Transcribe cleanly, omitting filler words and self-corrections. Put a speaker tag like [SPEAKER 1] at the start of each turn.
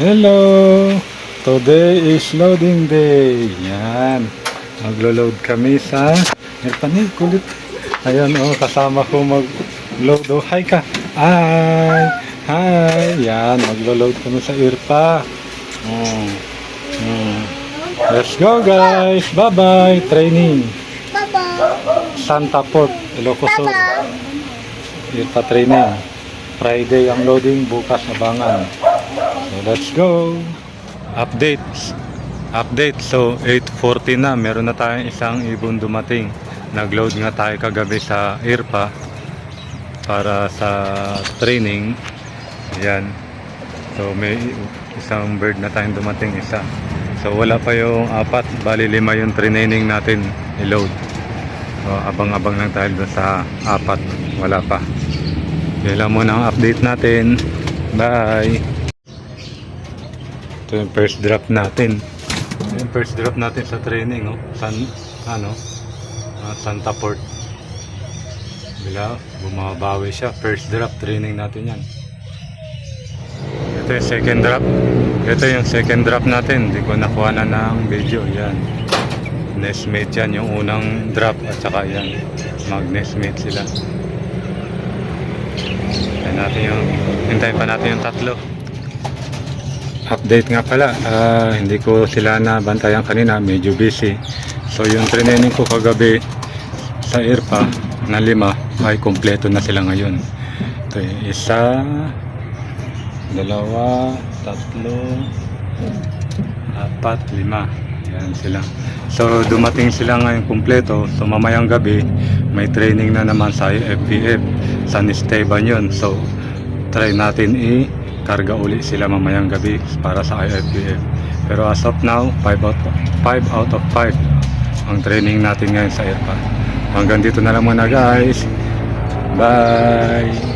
[SPEAKER 1] Hello! Today is loading day. Yan. Maglo-load kami sa Airpan. Kulit. Ayan kasama ko mag-load. Hi ka. Hi! Hi! Yan. Maglo-load kami sa Irpa. Let's go guys! Bye-bye! Training. Santa Port, Ilocos Sur. Irpa training. Friday ang loading, bukas abangan. So let's go. Update. So 8:40 na, meron na tayong isang ibon dumating. Nagload nga tayo kagabi sa Irpa para sa training. Yan. So may isang bird na tayong dumating, isa. So wala pa yung 4, bali 5 yung training natin i-load. So abang-abang lang tayo doon sa 4, wala pa. Yan lang muna ang update natin. Bye. Ito yung first drop natin. Ito yung first drop natin sa training, Santa Port. Bila bumabawi siya. First drop training natin yan. Ito yung second drop. Ito yung second drop natin. Hindi ko nakuha na ng video. Yan. Nestmate yan. Yung unang drop at saka yan. Mag-nestmate sila. Hintayin pa natin yung tatlo. Update nga pala, hindi ko sila nabantayan kanina, medyo busy. So yung training ko kagabi sa Irpa na 5 ay kompleto na sila ngayon. Ito yung 1, 2, 3, 4, 5. Yan sila. So dumating sila ngayon kompleto. So mamayang gabi may training na naman sa FPF San Esteban yun. So try natin karga uli sila mamayang gabi para sa IFBF. Pero as of now 5 out of 5 ang training natin ngayon sa Irpa. Hanggang dito na lang muna guys. Bye.